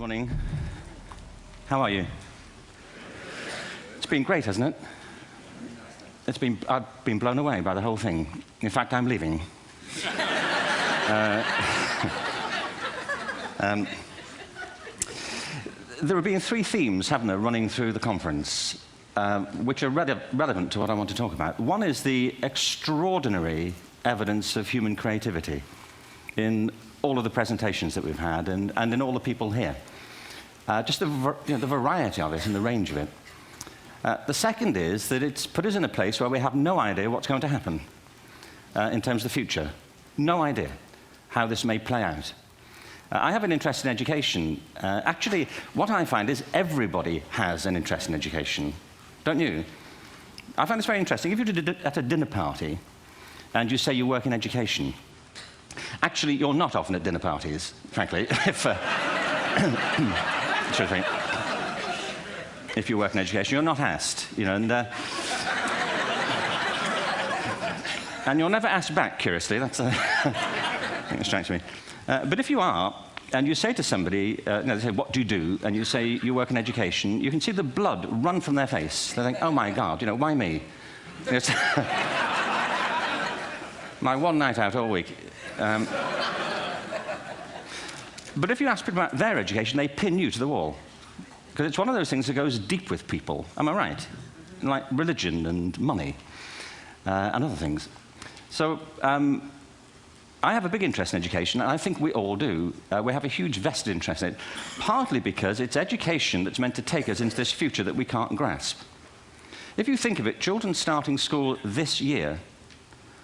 Morning. How are you? It's been great, hasn't it? I've been blown away by the whole thing. In fact, I'm leaving. There have been three themes, haven't there, running through the conference, which are relevant to what I want to talk about. One is the extraordinary evidence of human creativity in all of the presentations that we've had and in all the people here. Just the variety of it and the range of it. The second is that it's put us in a place where we have no idea what's going to happen in terms of the future. No idea how this may play out. I have an interest in education. Actually, what I find is everybody has an interest in education. Don't you? I find this very interesting. If you're at a dinner party and you say you work in education, actually, you're not often at dinner parties, frankly, if you work in education. You're not asked, you know, and you're never asked back, curiously. That's I think it strikes me. But if you are, and you say to somebody, they say, what do you do? And you say, you work in education, you can see the blood run from their face. They think, oh my God, you know, why me? It's my one night out all week. But if you ask people about their education, they pin you to the wall. Because it's one of those things that goes deep with people. Am I right? Like religion and money and other things. So I have a big interest in education, and I think we all do. We have a huge vested interest in it, partly because it's education that's meant to take us into this future that we can't grasp. If you think of it, children starting school this year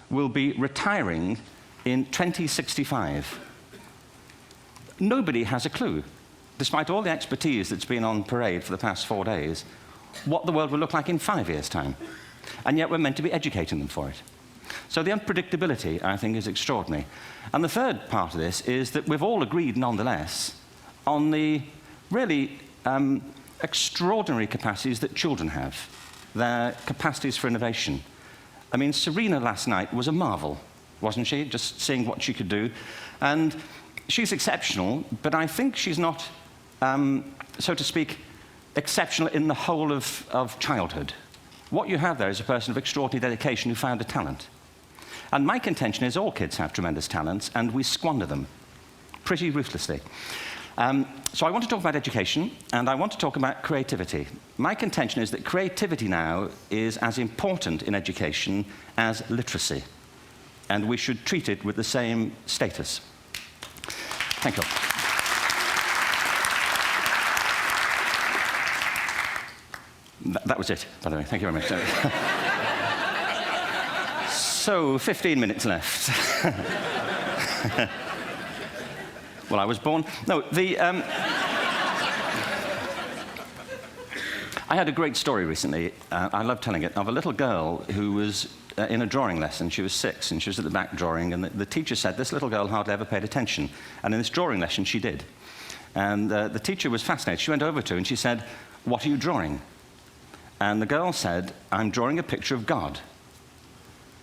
will be retiring in 2065. Nobody has a clue, despite all the expertise that's been on parade for the past 4 days, what the world will look like in 5 years' time. And yet we're meant to be educating them for it. So the unpredictability, I think, is extraordinary. And the third part of this is that we've all agreed, nonetheless, on the really extraordinary capacities that children have, their capacities for innovation. I mean, Serena last night was a marvel, wasn't she? Just seeing what she could do. And she's exceptional, but I think she's not, so to speak, exceptional in the whole of childhood. What you have there is a person of extraordinary dedication who found a talent. And my contention is all kids have tremendous talents, and we squander them pretty ruthlessly. So I want to talk about education, and I want to talk about creativity. My contention is that creativity now is as important in education as literacy, and we should treat it with the same status. Thank you. That was it, by the way. Thank you very much. So, 15 minutes left. Well, I was born... No, I had a great story recently, I love telling it, of a little girl who was in a drawing lesson. She was 6, and she was at the back drawing, and the teacher said this little girl hardly ever paid attention. And in this drawing lesson, she did. And the teacher was fascinated. She went over to her and she said, what are you drawing? And the girl said, I'm drawing a picture of God.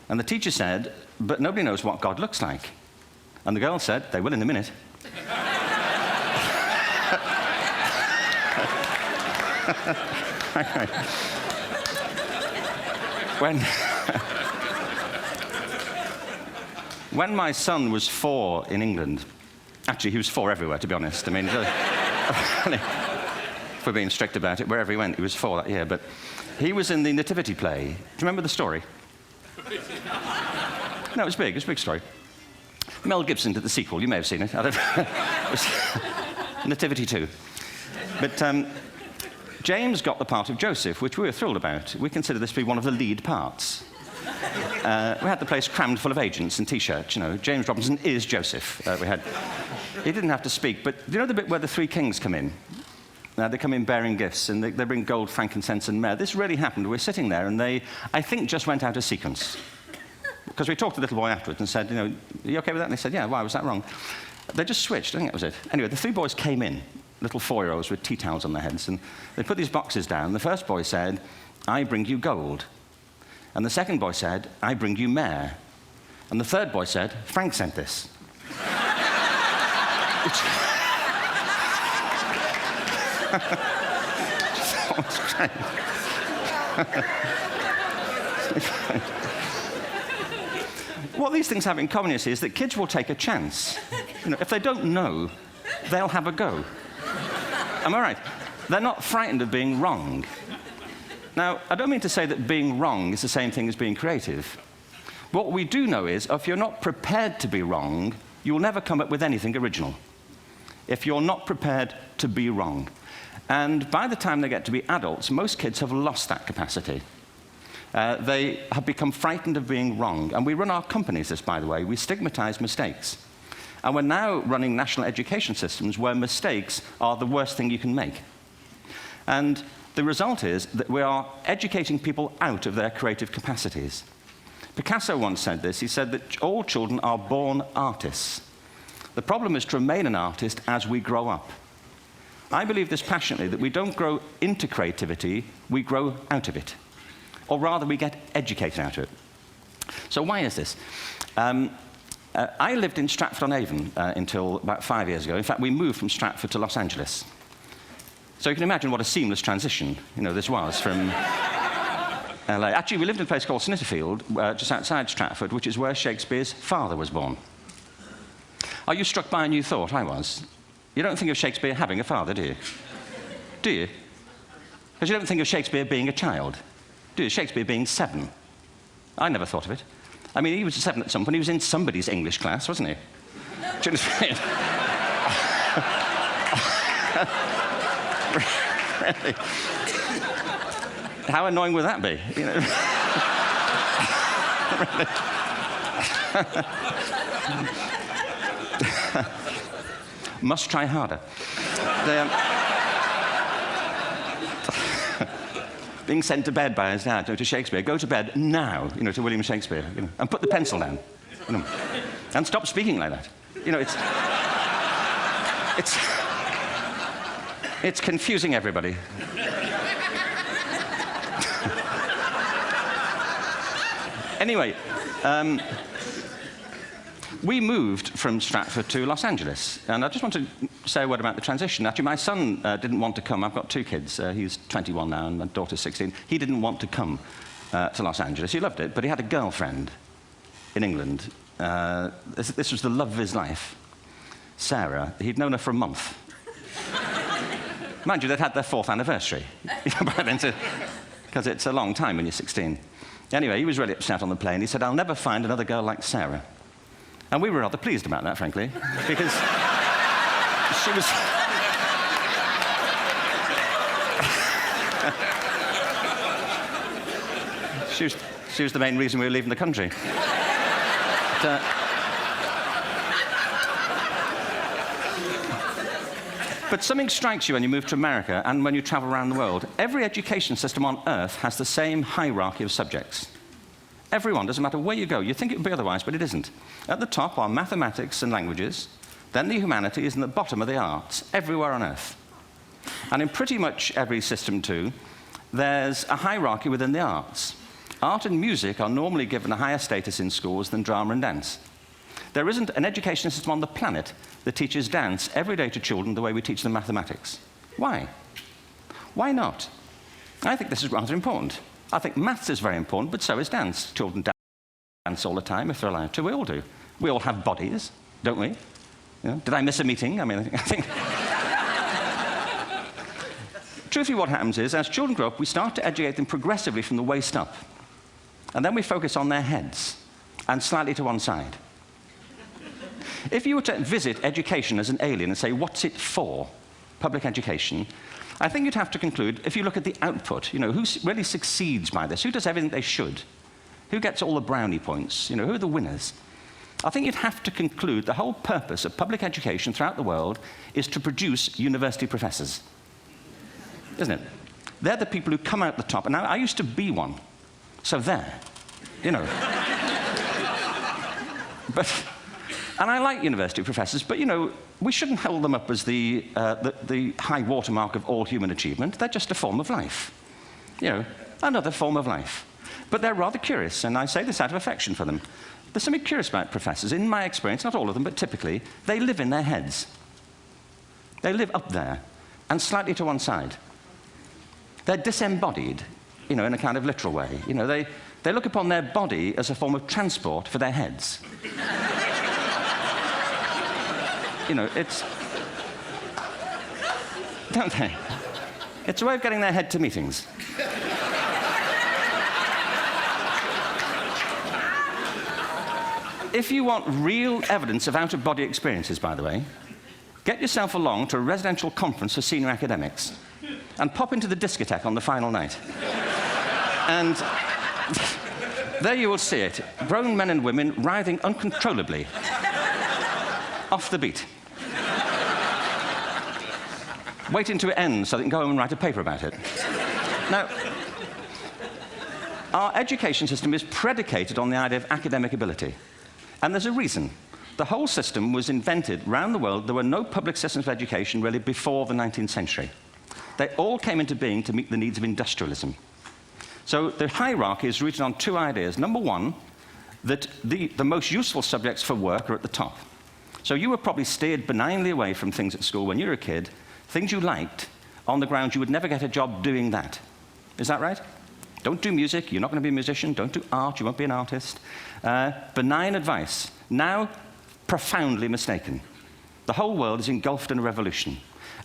And the teacher said, but nobody knows what God looks like. And the girl said, they will in a minute. When my son was 4 in England, actually he was 4 everywhere, to be honest. I mean, if we're being strict about it, wherever he went, he was 4 that year. But he was in the Nativity play. Do you remember the story? No, it was big. It was a big story. Mel Gibson did the sequel. You may have seen it. I don't know. It was Nativity 2. But James got the part of Joseph, which we were thrilled about. We consider this to be one of the lead parts. We had the place crammed full of agents and T-shirts, you know. James Robinson is Joseph. He didn't have to speak, but do you know the bit where the 3 kings come in? They come in bearing gifts, and they bring gold, frankincense, and myrrh. This really happened. We're sitting there, and they, I think, just went out of sequence. Because we talked to the little boy afterwards and said, you know, are you OK with that? And they said, yeah, why was that wrong? They just switched. I think that was it. Anyway, the 3 boys came in, little 4-year-olds with tea towels on their heads, and they put these boxes down. The first boy said, I bring you gold. And the second boy said, I bring you myrrh. And the third boy said, Frank sent this. It's great. What these things have in common, you see, is that kids will take a chance. You know, if they don't know, they'll have a go. Am I right? They're not frightened of being wrong. Now, I don't mean to say that being wrong is the same thing as being creative. What we do know is, if you're not prepared to be wrong, you'll never come up with anything original. If you're not prepared to be wrong. And by the time they get to be adults, most kids have lost that capacity. They have become frightened of being wrong. And we run our companies this, by the way. We stigmatize mistakes. And we're now running national education systems where mistakes are the worst thing you can make. And the result is that we are educating people out of their creative capacities. Picasso once said this. He said that all children are born artists. The problem is to remain an artist as we grow up. I believe this passionately, that we don't grow into creativity, we grow out of it. Or rather, we get educated out of it. So why is this? I lived in Stratford-on-Avon until about 5 years ago. In fact, we moved from Stratford to Los Angeles. So you can imagine what a seamless transition, this was from LA. Actually, we lived in a place called Snitterfield, just outside Stratford, which is where Shakespeare's father was born. Are you struck by a new thought? I was. You don't think of Shakespeare having a father, do you? Do you? Because you don't think of Shakespeare being a child. Do you? Shakespeare being 7. I never thought of it. I mean, he was 7 at some point. He was in somebody's English class, wasn't he? Do you understand? Really? How annoying would that be? Must try harder. Being sent to bed by his dad, to Shakespeare. Go to bed now, to William Shakespeare, and put the pencil down, and stop speaking like that. It's confusing everybody. Anyway, we moved from Stratford to Los Angeles, and I just want to say a word about the transition. Actually, my son didn't want to come. I've got 2 kids. He's 21 now, and my daughter's 16. He didn't want to come to Los Angeles. He loved it, but he had a girlfriend in England. This was the love of his life, Sarah. He'd known her for a month. Mind you, they'd had their 4th anniversary, because it's a long time when you're 16. Anyway, he was really upset on the plane. He said, "I'll never find another girl like Sarah." And we were rather pleased about that, frankly, because she was... she was the main reason we were leaving the country. But something strikes you when you move to America and when you travel around the world. Every education system on Earth has the same hierarchy of subjects. Everyone, doesn't matter where you go. You think it would be otherwise, but it isn't. At the top are mathematics and languages, then the humanities, and at the bottom are the arts, everywhere on Earth. And in pretty much every system, too, there's a hierarchy within the arts. Art and music are normally given a higher status in schools than drama and dance. There isn't an education system on the planet that teaches dance every day to children the way we teach them mathematics. Why? Why not? I think this is rather important. I think maths is very important, but so is dance. Children dance all the time if they're allowed to. We all do. We all have bodies, don't we? Did I miss a meeting? I mean, I think... Truthfully, what happens is, as children grow up, we start to educate them progressively from the waist up. And then we focus on their heads, and slightly to one side. If you were to visit education as an alien and say, what's it for, public education, I think you'd have to conclude, if you look at the output, who really succeeds by this? Who does everything they should? Who gets all the brownie points? Who are the winners? I think you'd have to conclude the whole purpose of public education throughout the world is to produce university professors. Isn't it? They're the people who come out the top. And now, I used to be one. So there, And I like university professors, but, we shouldn't hold them up as the high watermark of all human achievement. They're just a form of life. Another form of life. But they're rather curious, and I say this out of affection for them. There's something curious about professors. In my experience, not all of them, but typically, they live in their heads. They live up there. and slightly to one side. They're disembodied, you know, in a kind of literal way. You know, they look upon their body as a form of transport for their heads. You know, it's... Don't they? It's a way of getting their head to meetings. If you want real evidence of out-of-body experiences, by the way, get yourself along to a residential conference for senior academics and pop into the discotheque on the final night. And there you will see it, grown men and women writhing uncontrollably off the beat, waiting to it end so they can go home and write a paper about it. Now, our education system is predicated on the idea of academic ability. And there's a reason. The whole system was invented around the world. There were no public systems of education really before the 19th century. They all came into being to meet the needs of industrialism. So the hierarchy is rooted on two ideas. Number one, that the most useful subjects for work are at the top. So you were probably steered benignly away from things at school when you were a kid, things you liked, on the grounds you would never get a job doing that. Is that right? Don't do music, you're not going to be a musician. Don't do art, you won't be an artist. Benign advice, now profoundly mistaken. The whole world is engulfed in a revolution.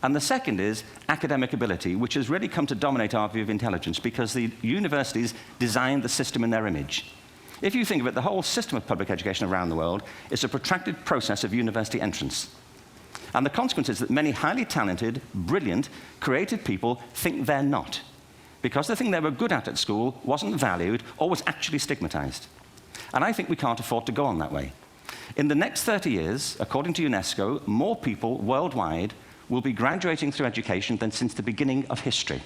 And the second is academic ability, which has really come to dominate our view of intelligence because the universities designed the system in their image. If you think of it, the whole system of public education around the world is a protracted process of university entrance. And the consequence is that many highly talented, brilliant, creative people think they're not, because the thing they were good at school wasn't valued or was actually stigmatized. And I think we can't afford to go on that way. In the next 30 years, according to UNESCO, more people worldwide will be graduating through education than since the beginning of history.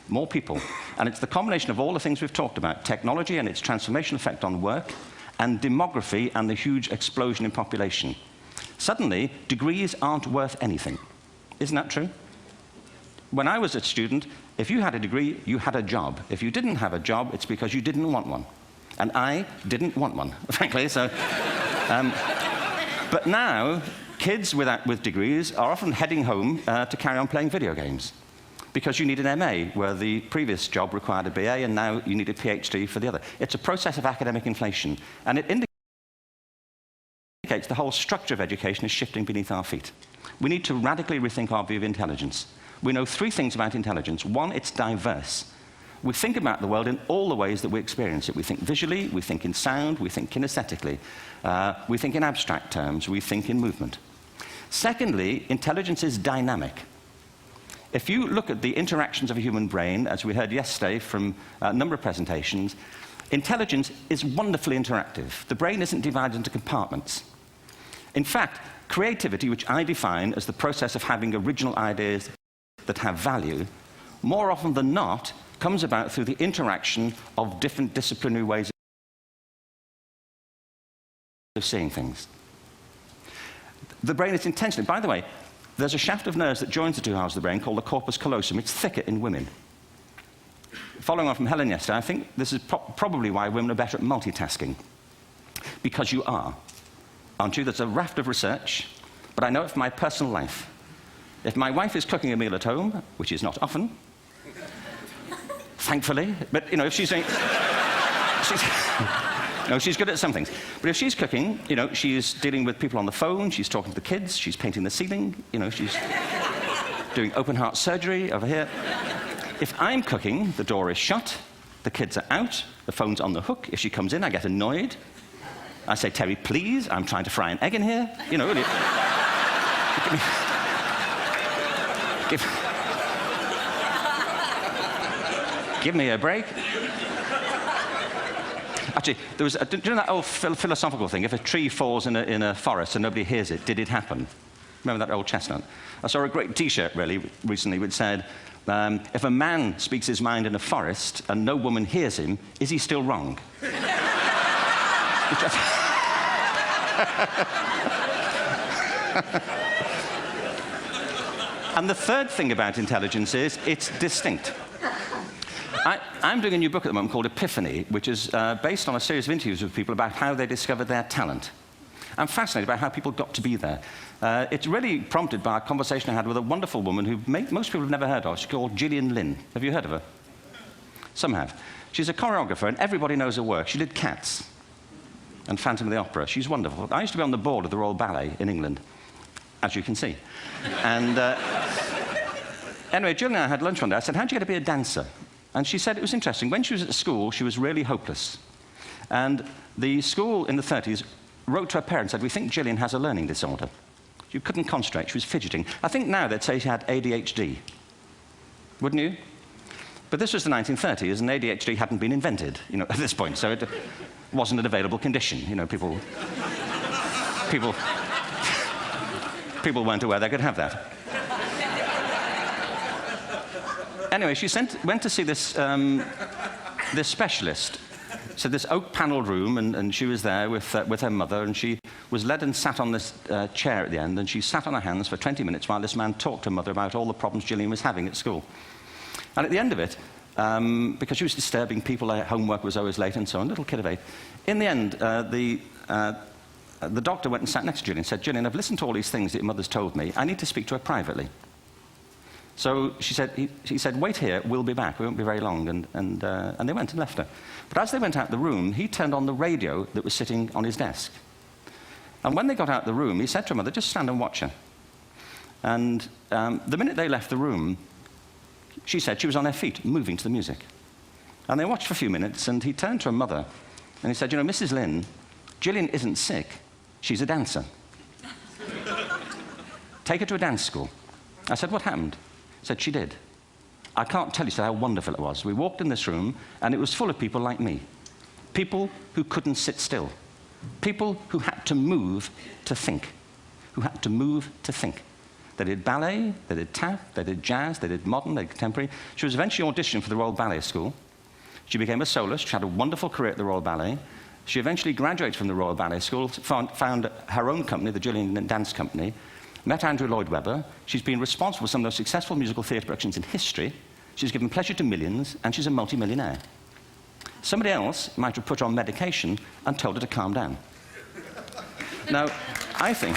More people. And it's the combination of all the things we've talked about, technology and its transformational effect on work, and demography and the huge explosion in population. Suddenly, degrees aren't worth anything. Isn't that true? When I was a student, if you had a degree, you had a job. If you didn't have a job, it's because you didn't want one. And I didn't want one, frankly. So, but now, kids with degrees are often heading home to carry on playing video games because you need an MA, where the previous job required a BA, and now you need a PhD for the other. It's a process of academic inflation, and it indicates the whole structure of education is shifting beneath our feet. We need to radically rethink our view of intelligence. We know three things about intelligence. One, it's diverse. We think about the world in all the ways that we experience it. We think visually, we think in sound, we think kinesthetically, we think in abstract terms, we think in movement. Secondly, intelligence is dynamic. If you look at the interactions of a human brain, as we heard yesterday from a number of presentations, intelligence is wonderfully interactive. The brain isn't divided into compartments. In fact, creativity, which I define as the process of having original ideas that have value, more often than not, comes about through the interaction of different disciplinary ways of seeing things. The brain is intentionally, by the way, there's a shaft of nerves that joins the two halves of the brain called the corpus callosum. It's thicker in women. Following on from Helen yesterday, I think this is probably why women are better at multitasking. Because you are, aren't you? There's a raft of research, but I know it from my personal life. If my wife is cooking a meal at home, which is not often, thankfully, but you know, if she's doing, she's good at some things. But if she's cooking, you know, she's dealing with people on the phone, she's talking to the kids, she's painting the ceiling, you know, she's doing open heart surgery over here. If I'm cooking, the door is shut, the kids are out, the phone's on the hook. If she comes in, I get annoyed. I say, Terry, please, I'm trying to fry an egg in here. You know, really. Give me a break. Actually, there was do you know that old philosophical thing? If a tree falls in a forest and nobody hears it, did it happen? Remember that old chestnut? I saw a great T-shirt really recently which said, if a man speaks his mind in a forest and no woman hears him, is he still wrong? And the third thing about intelligence is it's distinct. I'm doing a new book at the moment called Epiphany, which is based on a series of interviews with people about how they discovered their talent. I'm fascinated by how people got to be there. It's really prompted by a conversation I had with a wonderful woman who most people have never heard of. She's called Gillian Lynn. Have you heard of her? Some have. She's a choreographer, and everybody knows her work. She did Cats and Phantom of the Opera. She's wonderful. I used to be on the board of the Royal Ballet in England, as you can see. And anyway, Jill and I had lunch one day. I said, how'd you get to be a dancer? And she said it was interesting. When she was at school, she was really hopeless. And the school in the 30s wrote to her parents and said, we think Gillian has a learning disorder. She couldn't concentrate. She was fidgeting. I think now they'd say she had ADHD. Wouldn't you? But this was the 1930s, and ADHD hadn't been invented, at this point. So it wasn't an available condition. People weren't aware they could have that. Anyway, she went to see this specialist. So this oak-panelled room, and she was there with her mother, and she was led and sat on this chair at the end, and she sat on her hands for 20 minutes while this man talked to her mother about all the problems Gillian was having at school. And at the end of it, because she was disturbing people, her homework was always late and so on, little kid of 8, in the end, the doctor went and sat next to Gillian and said, Gillian, I've listened to all these things that your mother's told me. I need to speak to her privately. So he said, wait here, we'll be back. We won't be very long. And they went and left her. But as they went out the room, he turned on the radio that was sitting on his desk. And when they got out the room, he said to her mother, just stand and watch her. And the minute they left the room, she said she was on her feet, moving to the music. And they watched for a few minutes, and he turned to her mother, and he said, Mrs. Lynn, Gillian isn't sick. She's a dancer. Take her to a dance school. I said, what happened? He said, she did. I can't tell you how wonderful it was. We walked in this room, and it was full of people like me. People who couldn't sit still. People who had to move to think. Who had to move to think. They did ballet, they did tap, they did jazz, they did modern, they did contemporary. She was eventually auditioned for the Royal Ballet School. She became a soloist. She had a wonderful career at the Royal Ballet. She eventually graduated from the Royal Ballet School, found her own company, the Gillian Dance Company, met Andrew Lloyd Webber. She's been responsible for some of the most successful musical theatre productions in history. She's given pleasure to millions, and she's a multi-millionaire. Somebody else might have put her on medication and told her to calm down. Now, I think...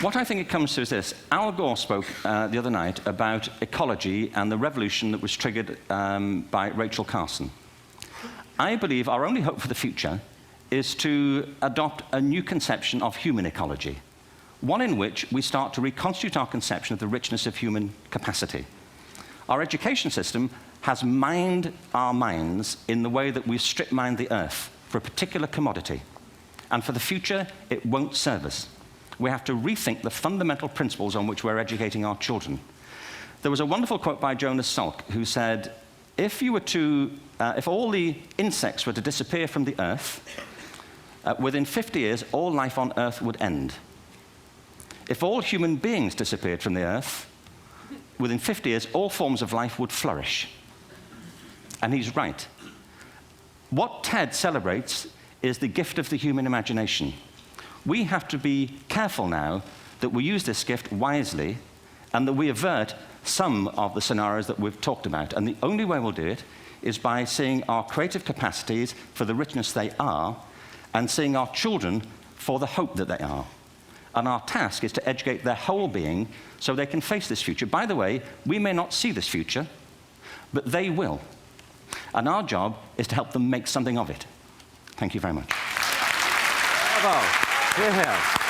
What I think it comes to is this. Al Gore spoke the other night about ecology and the revolution that was triggered by Rachel Carson. I believe our only hope for the future is to adopt a new conception of human ecology, one in which we start to reconstitute our conception of the richness of human capacity. Our education system has mined our minds in the way that we've strip-mined the earth for a particular commodity, and for the future, it won't serve us. We have to rethink the fundamental principles on which we're educating our children. There was a wonderful quote by Jonas Salk, who said, if all the insects were to disappear from the earth, within 50 years, all life on earth would end. If all human beings disappeared from the earth, within 50 years, all forms of life would flourish. And he's right. What TED celebrates is the gift of the human imagination. We have to be careful now that we use this gift wisely and that we avert some of the scenarios that we've talked about. And the only way we'll do it is by seeing our creative capacities for the richness they are and seeing our children for the hope that they are. And our task is to educate their whole being so they can face this future. By the way, we may not see this future, but they will. And our job is to help them make something of it. Thank you very much. Bravo. Here.